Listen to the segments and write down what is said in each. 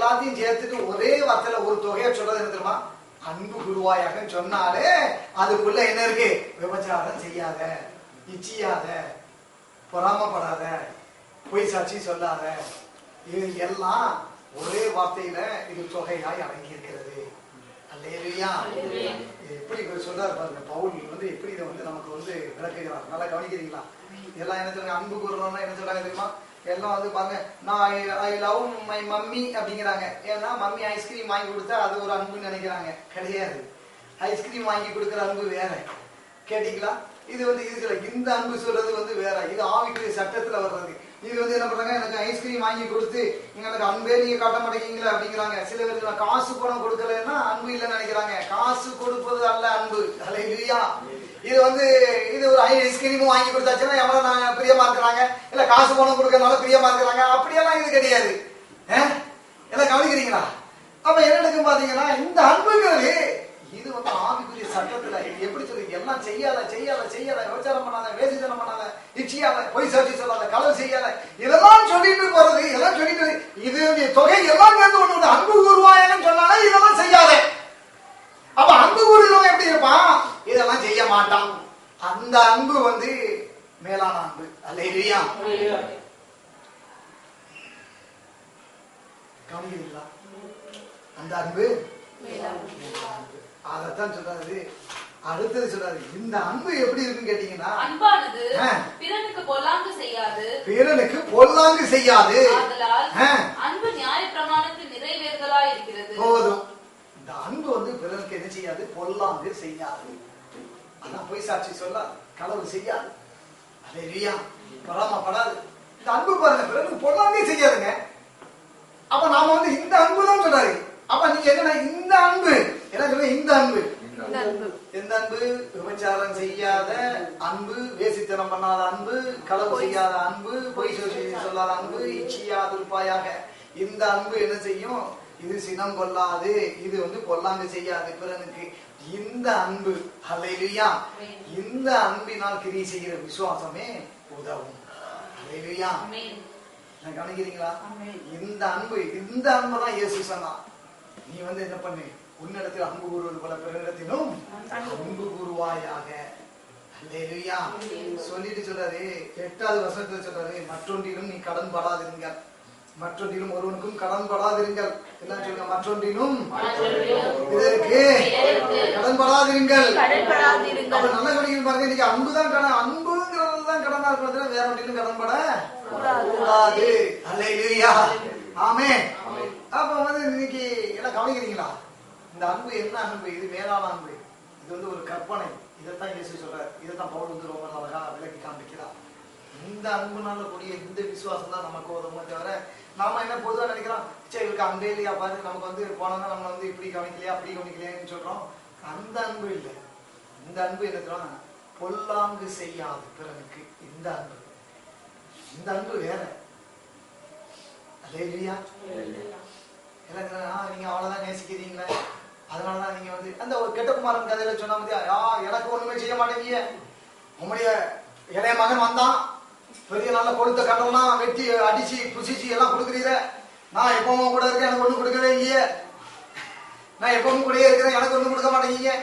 எல்லாத்தையும் சேர்த்துட்டு ஒரே வார்த்தையில ஒரு தொகையை சொல்றது என்ன தெரியுமா? அன்பு குருவாயாக சொன்னாலே அதுக்குள்ள என்ன இருக்கு? விபச்சாரம் செய்யாத, இச்சியாத, பொறாமப்படாத, பொய் சாட்சி சொல்லாத, இது எல்லாம் ஒரே வார்த்தையில இது தொகையாய் அடங்கி இருக்கிறது. அல்லேலூயா. எப்படி சொல்றாரு பாருங்க, பவுல் எப்படி இதை நமக்கு விளக்குகிறார். நல்லா கவனிக்கிறீங்களா? எல்லாம் என்ன சொல்றாங்க? அன்பு கூறணும்னா என்ன சொல்றாங்க தெரியுமா? எல்லாம் பாருங்க, நான் ஐ லவ் மை மம்மி அப்படிங்கிறாங்க. ஏன்னா மம்மி ஐஸ்கிரீம் வாங்கி கொடுத்தா அது ஒரு அன்புன்னு நினைக்கிறாங்க. கிடையாது. ஐஸ்கிரீம் வாங்கி கொடுக்குற அன்பு வேற. கேட்டீங்களா? இது இதுல இந்த அன்பு சொல்றது வேற. இது ஆவிக்குரிய சட்டத்துல வர்றது. இது என்ன பண்றாங்க? எனக்கு ஐஸ்கிரீம் வாங்கி கொடுத்து எனக்கு அன்பே நீங்க காட்ட மாட்டேங்கிறீங்களா அப்படிங்கிறாங்க. சில பேருக்கு காசு பணம் கொடுக்கலன்னா அன்பு இல்லைன்னு நினைக்கிறாங்க. காசு கொடுப்பது அல்ல அன்பு. அல்லேலூயா. இது இது ஒரு ஐஸ்கிரீமும் வாங்கி கொடுத்தாச்சுன்னா எவ்வளவு நான் பிரியமா இருக்கிறாங்க, இல்ல காசு பணம் கொடுக்கறதுனால பிரியமா இருக்கிறாங்க, அப்படியெல்லாம் இது கிடையாது. எல்லாம் கவனிக்கிறீங்களா? அப்ப என்ன பாத்தீங்கன்னா, இந்த அன்புங்கிறது இது ஆவிக்குரிய சட்டத்துல எப்படி சொல்லி எல்லாம் செய்யாத செய்யாத செய்யாத, விபச்சாரம் பண்ணாத, வேசித்தனம் பண்ணாத, இச்சியாத, பொய் சாட்சி சொல்லாத, களவு செய்யாத, இதெல்லாம் சொல்லிட்டு போறது. இதெல்லாம் சொல்லிட்டு இது தொகை எல்லாம் சேர்ந்து ஒண்ணு அன்பு கூறுவாயன்னு சொன்னாலே இதெல்லாம் செய்யாத. அப்ப அன்பு கூறுகிறவன் எப்படி இருப்பான்? இதெல்லாம் செய்ய மாட்டான். அந்த அன்பு மேலான அன்பு. அல்லேலூயா. கவனிக்கிறீங்களா? அந்த அன்பு அதத்தான் சொல்றாரு. அடுத்தது சொல்றாரு, இந்த அன்பு எப்படி இருக்குன்னு கேட்டீங்கன்னா, அன்பானது பிறனுக்கு பொல்லாங்கு செய்யாது, பிறனுக்கு பொல்லாங்கு செய்யாது. அன்பு நியாய பிரமாணத்தில் நிறைவேறுதலாய் இருக்கிறது. போதும். இந்த அன்பு பிறனுக்கு என்ன செய்யாது? பொல்லாங்கு செய்யாது. அதான் பொய் சாட்சி சொல்லாது, களவு செய்யாது, அல்லேலூயா, பொறாமப்படாது. இந்த அன்பு பாருங்க, பிறனுக்கு பொல்லாங்கே செய்யாதுங்க. அப்ப நாம இந்த அன்பு தான் சொல்றாரு. அப்ப நீங்க என்ன இந்த அன்பு என்ன சொல்ற? இந்த அன்பு எந்த அன்பு? விபச்சாரம் செய்யாத அன்பு, வேசித்தனம் பண்ணாத அன்பு, களவு செய்யாத அன்பு, பொய் சொல்லாத அன்பு, இச்சியாதிருப்பாயாக. இந்த அன்பு என்ன செய்யும்? இது சினம் கொள்ளாது, இது பொல்லாங்கு செய்யாது பிறனுக்கு. இந்த அன்பு, அல்லேலூயா, இந்த அன்பினால் கிரியை செய்கிற விசுவாசமே உதவும். அல்லேலூயா. கவனிக்கிறீங்களா? இந்த அன்பு, இந்த அன்புதான் இயேசு சொன்னா, நீ என்ன பண்ணு? உன்னிடத்தில் அன்பு கூறுவது போல பிறரிடத்திலும் அன்பு கூறுவாயாக. அல்லேலூயா. சொல்லிட்டு சொல்றாரு, 8வது வசனத்துல சொல்றாரு, மற்றொன்றிலும் நீ கடன் படாதிருங்கள், மற்றொன்றிலும் ஒருவனுக்கும் கடன் படாதிருங்கள். எல்லாம் சொல்லுங்க, மற்றொன்றிலும் இதற்கு கடன் படாதிருங்கள். அப்ப நல்லா கவனிக்க பாருங்க, இன்னைக்கு அன்புதான் கடன், அன்புங்கிறதுதான் கடனா இருக்கிறது, வேற ஒன்றிலும் கடன் பட கூடாது. அல்லேலூயா. ஆமென். அப்ப இன்னைக்கு எல்லாம் கவனிக்கிறீங்களா? இந்த அன்பு என்ன அன்பு? இது மேலான அன்பு. இது ஒரு கற்பனை. இதைத்தான் இயேசு சொல்றார். இதைத்தான் பவுல் ரொம்ப அழகா விளக்கி காண்பிக்கிறார். இந்த அன்புனால கூடிய இந்த விசுவாசம் தான் நமக்கு உதவுமே தவிர, நாம என்ன பொதுவா நினைக்கிறோம், சரி இவருக்கு அன்பே இல்லையா பாரு, நமக்கு போனோம்னா நம்ம இப்படி கவனிக்கலையா அப்படி கவனிக்கலையான்னு சொல்றோம். அந்த அன்பு இல்லை. இந்த அன்பு என்ன? பொல்லாங்கு செய்யாது பிறனுக்கு. இந்த அன்பு, இந்த அன்பு வேற. அல்லேலூயா. நீங்க அவ்வளவுதான் நேசிக்கிறீங்களே, அதனாலதான் நீங்க அந்த ஒரு கெட்ட குமாரன் கதையில சொன்ன எனக்கு ஒண்ணுமே செய்ய மாட்டேங்க, உங்களுடைய இளைய மகன் வந்தான், பெரிய நல்ல கொளுத்த கண்டம்லாம் வெட்டி அடிச்சு புசிச்சு எல்லாம் கொடுக்குறீர, நான் எப்பவும் கூட இருக்கேன், எனக்கு ஒண்ணும் கொடுக்கவே இல்லையே, நான் எப்பவும் கூட இருக்கிறேன், எனக்கு ஒண்ணும் கொடுக்க மாட்டேங்க.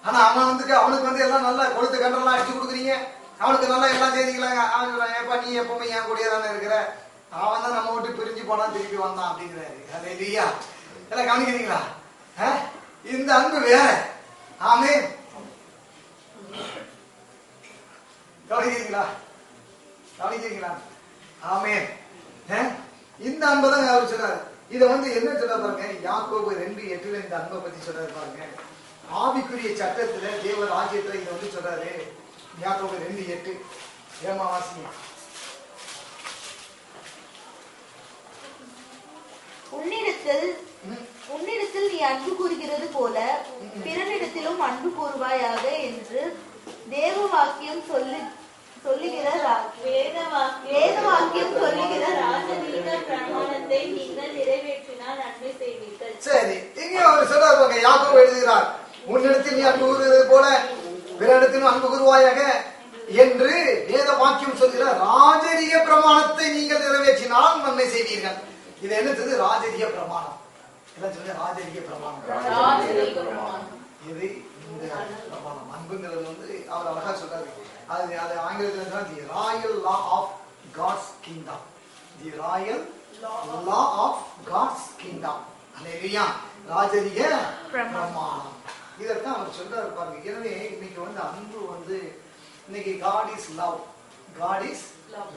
ஆனா அவன் அவனுக்கு எல்லாம் நல்லா கொளுத்த கண்டம்லாம் அடிச்சு கொடுக்குறீங்க, அவனுக்கு நல்லா எல்லாம் செய்திக்கலாங்க. அவன் எப்ப நீ எப்பவுமே என் கூடயே தானே இருக்கிற, அவன் தான் நம்ம விட்டு பிரிஞ்சு போனா திருப்பி வந்தான் அப்படிங்கிறாரு. அல்லேலூயா. எல்லாம் கவனிக்கிறீங்களா? இந்த அன்பு வேற. ஆமென். கவனிக்கிறீங்களா? கவனிக்கிறீங்களா? ஆமென். இந்த அன்பை தான் அவர் சொல்றாரு. இதை என்ன சொல்ற பாருங்க, யாக்கோபு 2:8 இந்த அன்பை பத்தி சொல்றாரு பாருங்க. ஆவிக்குரிய சட்டத்துல தேவ ராஜ்யத்துல இதை சொல்றாரு. யாக்கோபு 2:8 ஏமா வாசிங்க. உன்னிடத்தில் நீ அன்பு கூறுகிறது போல பிறனிடத்திலும் அன்பு கூறுவாயாக என்று தேவ வாக்கியம் சொல்லுகிற வேத வாக்கியம் சொல்லுகிற ராஜரீக பிரமாணத்தை நீங்கள் நிறைவேற்றினால் நன்மை செய்வீர்கள். சரி, இங்கே அவர் சொல்றாரு, யாக்கோபு எழுதுகிறார், உன்னிடத்தில் நீ அன்பு கூறுகிறது போல பிறனிடத்திலும் அன்பு கூறுவாயாக என்று வேத வாக்கியம் சொல்கிற ராஜரீக பிரமாணத்தை நீங்கள் நிறைவேற்றினால் நன்மை செய்வீர்கள். இது என்ன அடுத்தது ராஜரீக பிரமாணம். எல்லாம் சொல்லுங்க, ராஜரீக பிரமாணம். இது இந்த பிரமாணம் அன்புங்கிறது வந்து அவர் அழகா சொல்றாரு. அது ஆங்கிலத்தில் the royal law of God's kingdom. The royal law of God's kingdom. அல்லேலூயா. ராஜரீக பிரமாணம். இதற்காக அவர் சொல்றாரு பாருங்க. எனவே இன்னைக்கு வந்து அன்பு வந்து இன்னைக்கு God is love. God is love.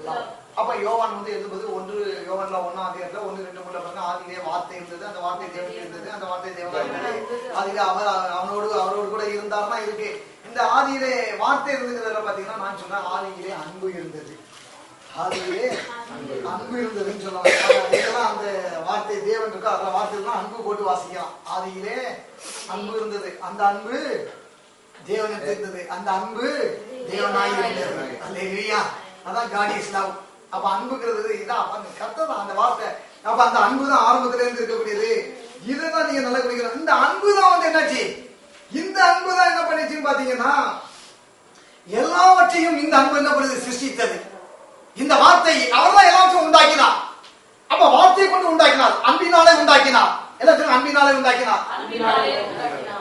அப்ப யோவான் வந்து எழுதும்போது 1 யோவான்ல 1ஆம் அதிகாரத்துல 1-2 பாருங்க, ஆதியிலே வார்த்தை இருந்தது, அந்த வார்த்தை தேவன் இருந்தது, அந்த வார்த்தை தேவனா இருந்தது, அதுல அவரோடு கூட இருந்தாருன்னா இருக்கு. இந்த ஆதியிலே வார்த்தை இருந்ததுல பாத்தீங்கன்னா நான் சொன்னேன் ஆதியிலே அன்பு இருந்தது. ஆதியிலே அன்பு இருந்ததுன்னு சொல்லலாம். இதெல்லாம் அந்த வார்த்தை தேவன் இருக்கா, அதுல வார்த்தைலாம் அன்பு போட்டு வாசிக்கலாம். ஆதியிலே அன்பு இருந்தது, அந்த அன்பு தேவனுக்கு இருந்தது, அந்த அன்பு தேவனாய் இருந்தது. அல்லேலூயா. அதான் காட் இஸ் லவ். அப்ப அன்புங்கிறது இதான் கர்த்தர் தான் அந்த வார்த்தை. அப்ப அந்த அன்பு தான் ஆரம்பத்துல இருந்து இருக்கக்கூடியது. இதுதான் நீங்க நல்லா குடிக்கணும். இந்த அன்பு தான் வந்து என்னாச்சு, இந்த அன்பு தான் என்ன பண்ணிச்சுன்னு பாத்தீங்கன்னா எல்லாவற்றையும் இந்த அன்பு என்ன பண்ணுது, சிருஷ்டித்தது. இந்த வார்த்தை அவர் தான் எல்லாத்தையும் உண்டாக்கினார். அப்ப வார்த்தையை கொண்டு உண்டாக்கினார், அன்பினாலே உண்டாக்கினார். எல்லாத்தையும் அன்பினாலே உண்டாக்கினார்.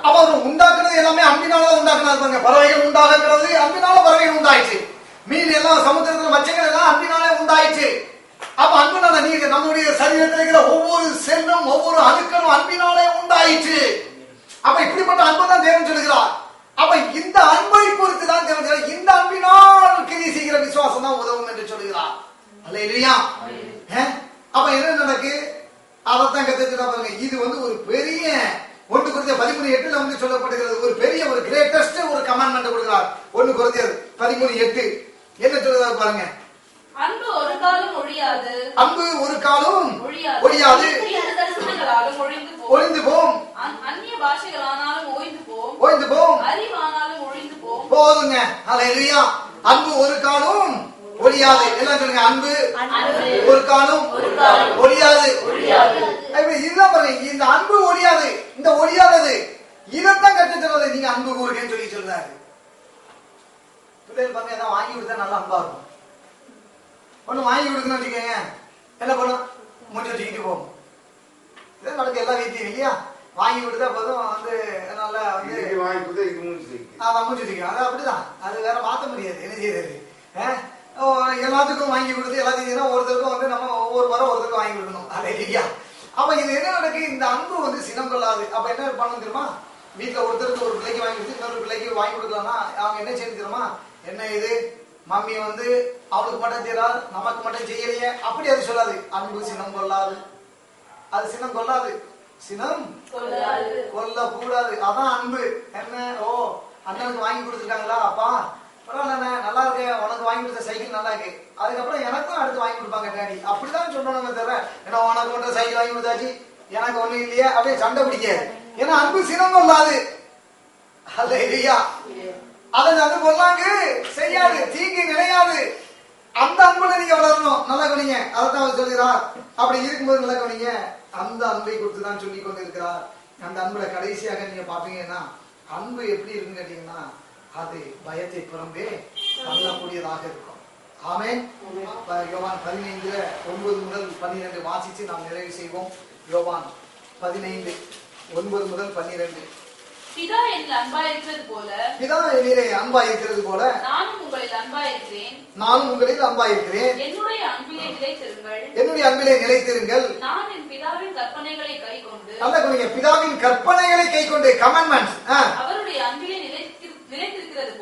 அப்ப அவர் உண்டாக்குறது எல்லாமே அன்பினால உண்டாக்கினார். பாருங்க, பறவைகள் உண்டாகிறது அன்பினால பறவைகள் உண்டாயிடுச்சு. மீன் எல்லாம் சமுத்திரத்தில் மச்சங்கள் எல்லாம் அன்பினாலே உண்டாயிடுச்சு. அப்ப அன்புனால நீங்க நம்முடைய சரீரத்தில் இருக்கிற ஒவ்வொரு செல்லும் ஒவ்வொரு அணுக்களும் அன்பினாலே உண்டாயிற்று. அப்ப இப்படிப்பட்ட அன்பை தான் தேவன் சொல்லுகிறார். அப்ப இந்த அன்பை பொறுத்து தான் தேவன் சொல்லுகிறார், இந்த அன்பினால் கிரியை செய்கிற விசுவாசம் தான் உதவும் என்று சொல்லுகிறார். அல்லேலூயா. அப்ப என்ன நடக்கு, அதைத்தான் கத்துக்கிட்டா பாருங்க. இது வந்து ஒரு பெரிய 1 கொரிந்தியர் 13:8 வந்து சொல்லப்படுகிறது. ஒரு பெரிய ஒரு கிரேட்டஸ்ட் ஒரு கமாண்ட்மெண்ட் கொடுக்கிறார். 1 கொரிந்தியர் 13:8 என்ன சொல்றாரு பாருங்க. அன்பு ஒரு காலம் ஒழியாது. அன்பு ஒரு காலம் ஒழியாது. ஒழிந்து போம். அந்நிய பாஷைகளானாலும் ஓய்ந்து போம். ஓய்ந்து போம். அறிவானாலும் ஒழிந்து போம். போதுங்க. அல்லேலூயா. அன்பு ஒரு காலம் ஒழியாது. எல்லாம் சொல்லுங்க, அன்பு ஒரு காலம் ஒழியாது. இதுதான் பாருங்க, இந்த அன்பு ஒழியாது. இந்த ஒழியாதது இதைத்தான் கற்று சொல்றது. நீங்க அன்பு கூறுங்கன்னு சொல்லி சொல்றாரு. பிள்ளைகள் பாருங்க, ஏதாவது வாங்கி கொடுத்தா நல்லா அன்பா இருக்கும். ஒண்ணு வாங்கி கொடுக்கணும்னு வச்சுக்கோங்க, என்ன பண்ணும், மூஞ்சி வச்சுக்கிட்டு போகும். இதான் நடக்கு எல்லா வீட்லையும் இல்லையா. வாங்கி கொடுத்தா போதும் வந்து நல்லா வந்து மூஞ்சி வச்சுக்கணும். அது அப்படிதான், அது வேற மாத்த முடியாது. என்ன செய்யறது, எல்லாத்துக்கும் வாங்கி கொடுத்து எல்லாத்தையும் ஒருத்தருக்கும் வந்து நம்ம ஒவ்வொரு வாரம் ஒருத்தருக்கும் வாங்கி கொடுக்கணும். அது இல்லையா. அப்ப இது என்ன நடக்கு, இந்த அன்பு வந்து சினம் கொள்ளாது. அப்ப என்ன பண்ணணும் தெரியுமா, வீட்டுல ஒருத்தருக்கு ஒரு பிள்ளைக்கு வாங்கி கொடுத்து இன்னொரு பிள்ளைக்கு வாங்கி கொடுக்கலாம்னா அவங்க என்ன செய்யணும் தெரியுமா, என்ன இது மம்மி வந்து அவளுக்கு மட்டும் செய்யறாரு நமக்கு மட்டும் செய்யலையே, அப்படி அது சொல்லாது. அன்பு சினம் கொள்ளாது. அது சினம் கொள்ளாது. சினம் கொல்ல கூடாது. அதான் அன்பு. என்ன, ஓ அண்ணனுக்கு வாங்கி கொடுத்துருக்காங்களா, அப்பா பரவாயில்ல நல்லா இருக்கு, உனக்கு வாங்கி கொடுத்த சைக்கிள் நல்லா இருக்கு, அதுக்கப்புறம் எனக்கும் அடுத்து வாங்கி கொடுப்பாங்க டாடி, அப்படிதான் சொல்லணுமே தவிர ஏன்னா உனக்கு ஒன்று சைக்கிள் வாங்கி கொடுத்தாச்சு எனக்கு ஒண்ணு இல்லையா அப்படியே சண்டை பிடிக்காது. ஏன்னா அன்பு சினம் கொள்ளாது. அல்லேலூயா. அதை அது கொள்ளாங்க செய்யாது, தீங்கு நினையாது. அந்த அன்புல நீங்க வளரணும். நல்லா கவனிங்க, அதைத்தான் அவர் சொல்கிறார். அப்படி இருக்கும்போது நல்லா கவனிங்க, அந்த அன்பை கொடுத்து தான் சொல்லி கொண்டு இருக்கிறார். அந்த அன்புல கடைசியாக நீங்க பாப்பீங்கன்னா அன்பு எப்படி இருக்குன்னு கேட்டீங்கன்னா அது பயத்தை புறம்பே தள்ளக்கூடியதாக இருக்கும். ஆமென். யோவான் 15:9-12 வாசிச்சு நாம் நிறைவு செய்வோம். யோவான் 15:9-12. பிதா என்னில் அன்பாயிருக்கிறது போல, பிதா என்னிலே அன்பாயிருக்கிறது போல நானும் உங்களில் அன்பாயிருக்கிறேன். நானும் உங்களில் அன்பாயிருக்கிறேன். என்னுடைய அன்பிலே நிலைத்திருங்கள். என்னுடைய அன்பிலே நிலைத்திருங்கள். நான் என் பிதாவின் கற்பனைகளை கைக்கொண்டு, நல்லா சொல்லுங்க, பிதாவின் கற்பனைகளை கைக்கொண்டு, கமாண்ட்மெண்ட்ஸ், அவருடைய அன்பிலே நிலைத்திருக்கிறது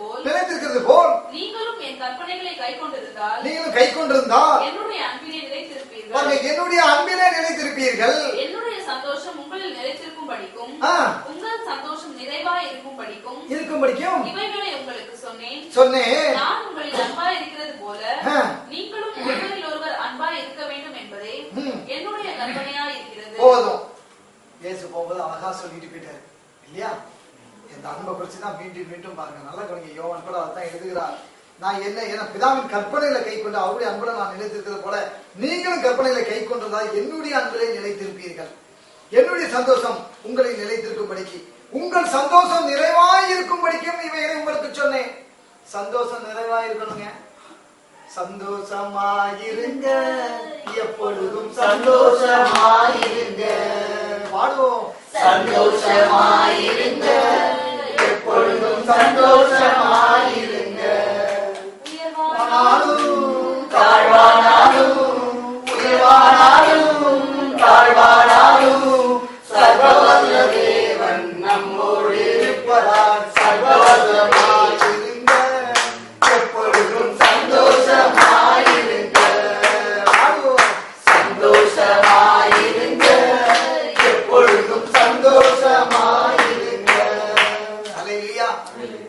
போல் நீங்களும் என் கற்பனைகளை கைக்கொண்டிருந்தால், நீங்களும் கைக்கொண்டிருந்தால் என்னுடைய அன்பிலே நிலைத்திருப்பீர்கள். என்னுடைய அன்பிலே நிலைத்திருப்பீர்கள். என்னுடைய சந்தோஷம் உங்களில் நிலைத்திருக்கும் படிக்கும், உங்கள் சந்தோஷம் நிறைவாய் இருக்கும் படிக்கும் இவைகளை உங்களுக்கு சொன்னேன். நான் உங்களில் அன்பாய் இருக்கிறது போல நீங்களும் ஒருவரில் ஒருவர் அன்பாய் இருக்க வேண்டும் என்பதே என்னுடைய கற்பனையாய் இருக்கிறது. போதும். இயேசு போகும்போது அழகா சொல்லிட்டு போயிட்டாரு இல்லையா. இந்த அன்பை குறிச்சு தான் மீண்டும் மீண்டும் பாருங்க. நல்லா கவனிங்க, யோவான் கூட அதான் எழுதுகிறார். நான் என்ன பிதாவின் கற்பனைகளை கை கொண்டு அவருடைய அன்புல நான் நிலைத்திருக்கிறது போல நீங்களும் கற்பனைகளை கை கொண்டிருந்தால் என்னுடைய அன்பிலே நிலைத்திருப்பீர்கள். என்னுடைய சந்தோஷம் உங்களை நிலைத்திருக்கும்படிக்கு, உங்கள் சந்தோஷம் நிறைவாய் இருக்கும்படிக்கும் இவைகளை உங்களுக்கு சொன்னேன். சந்தோஷம் நிறைவாய் இருக்கணுங்க. சந்தோஷமாயிருங்க, எப்பொழுதும் சந்தோஷமாயிருங்க. பாடுவோம். சந்தோஷமாயிருங்க, எப்பொழுதும் சந்தோஷமாயிருங்க. உயர்வானாலும் தாழ்வானாலும், உயர்வானாலும் தாழ்வானாலும், சர்வவல்ல தேவன் நம்மோடு இருப்பதால் சர்வவல்லமாயிருங்க, எப்பொழுதும் சந்தோஷமாயிருங்க. சந்தோஷமாயிருங்க, எப்பொழுதும் சந்தோஷமாயிருங்க. அல்லேலூயா.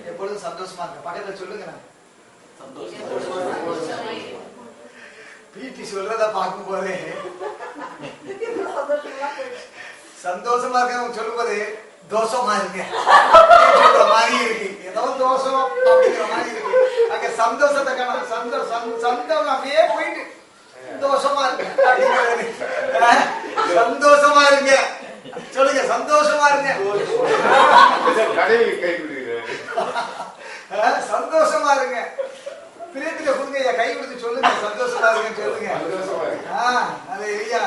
எப்பொழுதும் சந்தோஷமா இருங்க. பக்கத்துல சொல்லுங்க. பீட்டி சொல்றத பார்க்கும் போதே சந்தோஷமா இருக்க சொல்லும் போது தோஷமா இருங்க சொல்ற மாதிரி இருக்கு. ஏதோ தோஷம் அப்படிங்கிற மாதிரி இருக்கு. அங்க சந்தோஷத்தை காணும். சந்தோஷம் அப்படியே போயிட்டு தோஷமா இருக்கு அப்படிங்கிறது. சந்தோஷமா இருங்க சொல்லுங்க. சந்தோஷமா இருங்க. சந்தோஷமா இருங்க. பிரியத்துல கொடுங்க. கை கொடுத்து சொல்லுங்க. சந்தோஷமா இருங்கன்னு சொல்லுங்க. அது இல்லையா?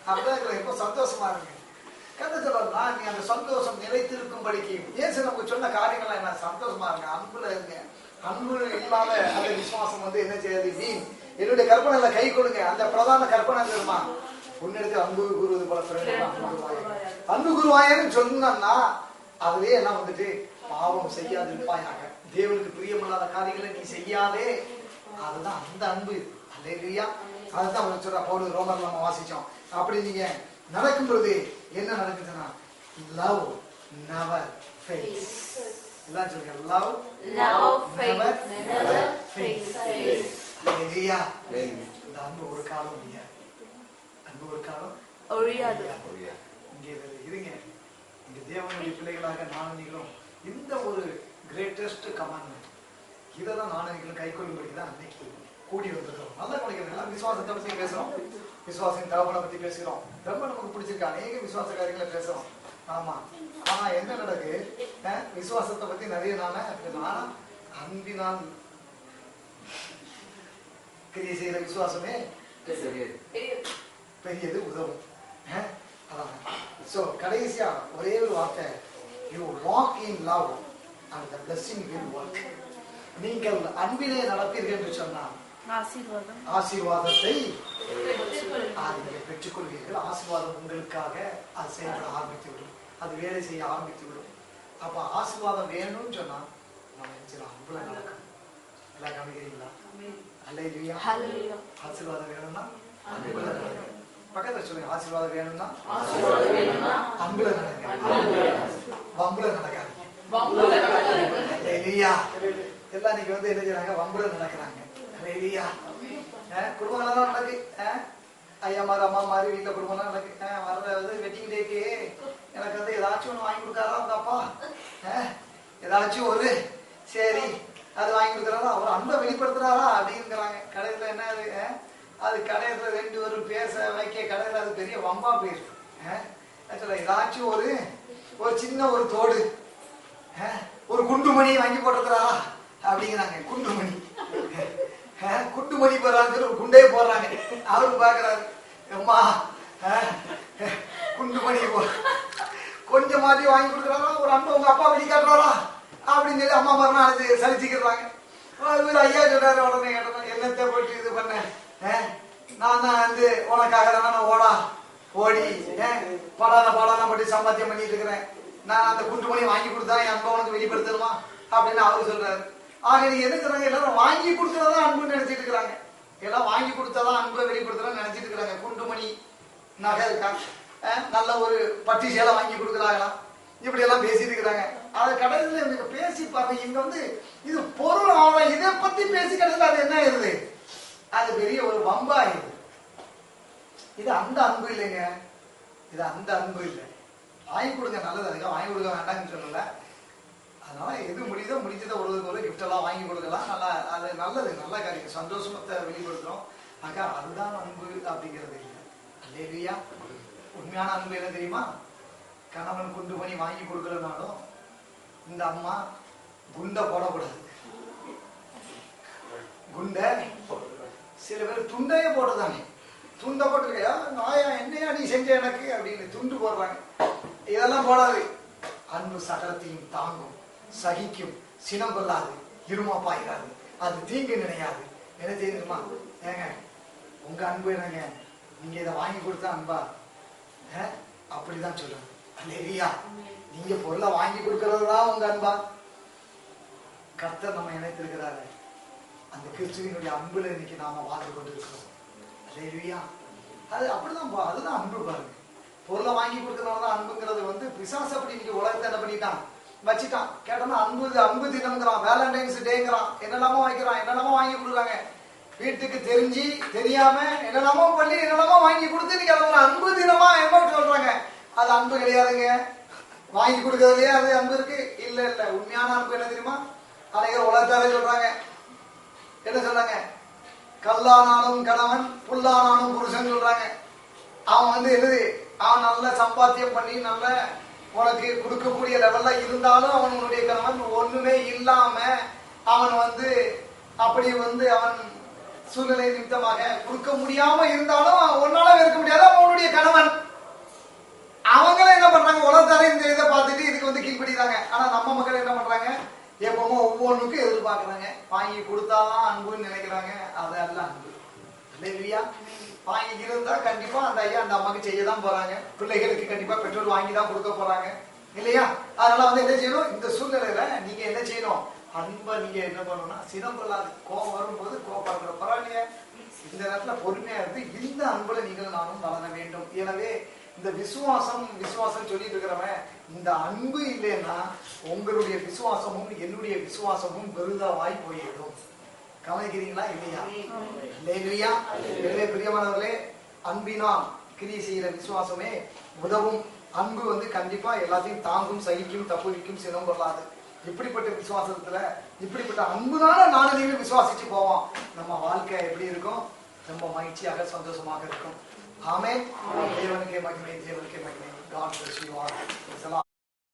அப்படிதான் இப்போ சந்தோஷமா இருங்க. கதை சொல்லா நீ அந்த சந்தோஷம் நிலைத்திருக்கும்படிக்கு ஏன் நமக்கு சொன்ன காரியங்கள்லாம் என்ன? சந்தோஷமா இருங்க, அன்புல இருங்க. அன்பு இல்லாம அந்த விசுவாசம் என்ன செய்யாது? நீ என்னுடைய கற்பனைல கை கொடுங்க. அந்த பிரதான கற்பனை தெரியுமா? உன்னிடத்தில் அன்பு கூறுவது போல அன்பு குருவாயன்னு சொன்னா அதுவே எல்லாம் பாவம் செய்யாது இருப்பாயாக. தேவனுக்கு பிரியமில்லாத காரியங்களை நீ செய்யாதே. அதுதான் அந்த அன்பு. அல்லேலூயா. அதுதான் அவன் சொல்ற பவுல் ரோமர்ல நம்ம வாசிச்சோம். அப்படி நீங்க நடக்கும் பொழுது என்ன நடக்குதுன்னா லவ் நெவர் ஃபெயில்ஸ். எல்லாம் சொல்லுங்க. Love never fails. அல்லேலூயா. இந்த அன்பு ஒரு காலம் முடியாது. அன்பு ஒரு காலம் ஒழியாது. இங்கே இருங்க. இங்க தேவனுடைய பிள்ளைகளாக நானும் நீங்களும் இந்த ஒரு கிரேட்டஸ்ட் கமாண்ட்மெண்ட் இதெல்லாம் நானும் நீங்களும் கை கொள்ளும்படிதான் அன்னைக்கு கூடி வந்திருக்கிறோம். நல்லா குடிக்கிறோம். விசுவாசத்தை பத்தி பேசுறோம். விசுவாசின் தகவலை பத்தி பேசுகிறோம். ரொம்ப நமக்கு பிடிச்சிருக்கு. அநேக விசுவாச காரியங்களை பேசுறோம். ஆமா. ஆனா என்ன நடக்கு? விசுவாசத்தை பத்தி நிறைய நானா அன்பினால் கிரியை செய்யற விசுவாசமே பெரியது, உதவும். கடைசியா ஒரே ஒரு வார்த்தை, you walk in love and the blessing will work. நீங்கள் அன்பிலே நடப்பீர்கள் என்று சொன்னால் ஆசீர்வாதத்தை பெற்றுக்கொள்வீர்கள். ஆசீர்வாதம் உங்களுக்காக அது செயல்பட ஆரம்பித்து விடும். அது வேலை செய்ய ஆரம்பித்து விடும். அப்ப ஆசீர்வாதம் வேணும்னு சொன்னா நம்ம அன்புல நடக்கும். எல்லாம் கவனிக்கிறீங்களா? அல்லேலூயா. ஆசீர்வாதம் வேணும்னா அன்புல நடக்கும். பக்கத்துல சொல்லுங்க. ஆசீர்வாதம் வேணும்னா அன்புல நடங்க. வம்புல நடக்காதீங்க. அல்லேலூயா. எல்லாம் நீங்க என்ன செய்றாங்க? வம்புல நடக்கிறாங்க. அல்லேலூயா. குடும்பங்கள்லாம் நடக்கு. ஐயா மாதிரி அம்மா மாதிரி வீட்டுல குடும்பம்லாம் நடக்கு. வர்றது வெட்டிங் டேக்கு எனக்கு ஏதாச்சும் ஒண்ணு வாங்கி கொடுக்காரா உங்க அப்பா? ஏதாச்சும் ஒரு சரி அது வாங்கி கொடுக்குறாரா? அவர் அன்பை வெளிப்படுத்துறாரா அப்படிங்கிறாங்க. கடையில என்ன அது கடையில ரெண்டு ஒரு பேச வைக்க கடையில அது பெரிய வம்பா போயிருக்கு. ஏதாச்சும் ஒரு சின்ன ஒரு தோடு ஒரு குண்டுமணி வாங்கி போட்டுக்கிறாரா அப்படிங்கிறாங்க. குண்டுமணி போடுறாங்க. ஒரு குண்டே போடுறாங்க. அவருக்கு பாக்குறாரு, அம்மா குண்டுமணி கொஞ்சம் மாற்றி வாங்கி கொடுக்குறாரா? ஒரு அன்பு உங்க அப்பா வெளிக்காட்டுறாரா அப்படின்னு சொல்லி அம்மா மரணம் அது சலிச்சுக்கிறாங்க. ஐயா சொல்றாரு, உடனே கேட்டேன், என்னத்தை போட்டு இது பண்ண? நான் தான் உனக்காக தானே நான் ஓடி படான பட்டி சம்பாத்தியம் பண்ணிட்டு இருக்கிறேன். நான் அந்த குண்டுமணி வாங்கி கொடுத்தா என் அன்பை உனக்கு வெளிப்படுத்தணுமா அப்படின்னு அவரு சொல்றாரு. ஆக நீ எதுக்குறாங்க? எல்லாரும் வாங்கி கொடுக்கறதா அன்புன்னு நினைச்சிட்டு இருக்கிறாங்க. எல்லாம் வாங்கி கொடுத்தாதான் அன்பை வெளிப்படுத்துறோம் நினைச்சிட்டு இருக்கிறாங்க. குண்டுமணி நகை இருக்கா, நல்ல ஒரு பட்டி சேலை வாங்கி கொடுக்குறாங்களா, இப்படி எல்லாம் பேசிட்டு இருக்கிறாங்க. அது கடைசியில எனக்கு பேசி பாருங்க. இங்க இது பொருள் ஆவணம் இதை பத்தி பேசி கடைசியில் அது என்ன ஆயிருது? அது பெரிய ஒரு வம்பாயிருது. இது அந்த அன்பு இல்லைங்க. இது அந்த அன்பு இல்லை. வாங்கி கொடுங்க, நல்லது. அதுக்காக வாங்கி கொடுக்க வேண்டாம்னு சொல்லல. அதனால எது முடியுதோ முடிஞ்சதை ஒரு கிஃப்ட் எல்லாம் வாங்கி கொடுக்கலாம். நல்லா, அது நல்லது, நல்ல காரியம். சந்தோஷத்தை வெளிப்படுத்துறோம். ஆக அதுதான் அன்பு அப்படிங்கிறது இல்லை. அல்லேலூயா. உண்மையான அன்பு என்ன தெரியுமா? கணவன் குண்டுமணி வாங்கி கொடுக்கலனாலும் இந்த அம்மா குண்டை போடக்கூடாது. குண்டை சில பேர் துண்டையே போட்டுதானே, துண்டை போட்டுருக்கையா நாயா என்னையா நீ செஞ்ச எனக்கு அப்படின்னு துண்டு போடுறாங்க. இதெல்லாம் போடாது. அன்பு சகலத்தையும் தாங்கும், சகிக்கும், சினம் கொள்ளாது, இருமாப்பாயிராது, அது தீங்கு நினையாது. என்ன தெரியுமா? ஏங்க உங்க அன்பு என்னங்க, நீங்க இதை வாங்கி கொடுத்தா அன்பா? அப்படிதான் சொல்லுங்க. அல்லேலூயா. நீங்க பொருளை வாங்கி கொடுக்கறதுதான் உங்க அன்பா? கர்த்தர் நம்ம இணைத்திருக்கிறாரு. அந்த கிறிஸ்துவினுடைய அன்புல இன்னைக்கு நாம வாழ்ந்து கொண்டிருக்கிறோம். அல்லேலூயா. அது அப்படிதான், அதுதான் அன்பு பாருங்க. பொருளை வாங்கி கொடுக்கறதுனாலதான் அன்புங்கிறது பிசாசு அப்படி இன்னைக்கு உலகத்தை என்ன பண்ணிட்டான், வச்சுட்டான். கேட்டோம்னா அன்பு தினம்ங்கிறான், வேலண்டைன்ஸ் டேங்கிறான், என்னெல்லாமோ வைக்கிறான், என்னெல்லாமோ வாங்கி கொடுக்குறாங்க. வீட்டுக்கு தெரிஞ்சு தெரியாம என்னெல்லாமோ பண்ணி என்னெல்லாமோ வாங்கி கொடுத்து இன்னைக்கு அது ஒரு அன்பு தினமா என்ன சொல்றாங்க. அது அன்பு கிடையாதுங்க. வாங்கி கொடுக்கறதுலயே அது அன்பு இருக்கு? இல்ல இல்ல. உண்மையான அன்பு என்ன தெரியுமா? அனைவரும் உலகத்தாரே சொல்றாங்க. என்ன சொல்றாங்க? கல்லானாலும் கணவன், புல்லானாலும் புருஷன் சொல்றாங்க. அவன் என்னது, அவன் நல்ல சம்பாத்தியம் பண்ணி நல்ல உனக்கு கொடுக்கக்கூடிய லெவல்ல இருந்தாலும் அவனுடைய கணவன் ஒண்ணுமே இல்லாம அவன் அப்படி அவன் சூழ்நிலை நிமித்தமாக கொடுக்க முடியாம இருந்தாலும் ஒன்னால இருக்க முடியாது அவனுடைய கணவன். அவங்கள என்ன பண்றாங்க, உலகத்தாரே இந்த இதை பார்த்துட்டு இதுக்கு கீழ்படுறாங்க. ஆனா நம்ம மக்கள் என்ன பண்றாங்க, எப்பவுமே ஒவ்வொன்றுக்கும் எதிர்பார்க்கறாங்க. வாங்கி கொடுத்தாதான் அன்புன்னு நினைக்கிறாங்க. அதெல்லாம் அன்பு இல்லையா? வாங்கி இருந்தா கண்டிப்பா அந்த ஐயா அந்த அம்மாக்கு செய்யதான் போறாங்க. பிள்ளைகளுக்கு கண்டிப்பா பெட்ரோல் வாங்கி தான் கொடுக்க போறாங்க இல்லையா? அதனால என்ன செய்யணும், இந்த சூழ்நிலையில நீங்க என்ன செய்யணும், அன்பை நீங்க என்ன பண்ணணும்னா சினம் கொள்ளாது. கோபம் வரும்போது கோபப்படுற பரவாயில்லையே, இந்த நேரத்துல பொறுமையா இருந்து இந்த அன்புல நீங்கள் நானும் வளர வேண்டும். எனவே இந்த விசுவாசம் சொல்லிட்டு இருக்கிறவன், இந்த அன்பு இல்லைன்னா உங்களுடைய விசுவாசமும் என்னுடைய விசுவாசமும் பெரிதாவாய் போயிடும். கவனிக்கிறீங்களா இல்லையா? இல்லையா? எனவே பிரியமானவர்களே, அன்பினால் கிரியை செய்கிற விசுவாசமே உதவும். அன்பு கண்டிப்பா எல்லாத்தையும் தாங்கும், சகிக்கும், தப்புவிக்கும், சினம் கொள்ளாது. இப்படிப்பட்ட விசுவாசத்துல, இப்படிப்பட்ட அன்புனால நானும் நீங்க விசுவாசிச்சு போவோம். நம்ம வாழ்க்கை எப்படி இருக்கும்? ரொம்ப மகிழ்ச்சியாக சந்தோஷமாக இருக்கும். ஆமென். தேவனுக்கே மகிமை, தேவனுக்கே மகிமை. God bless you all.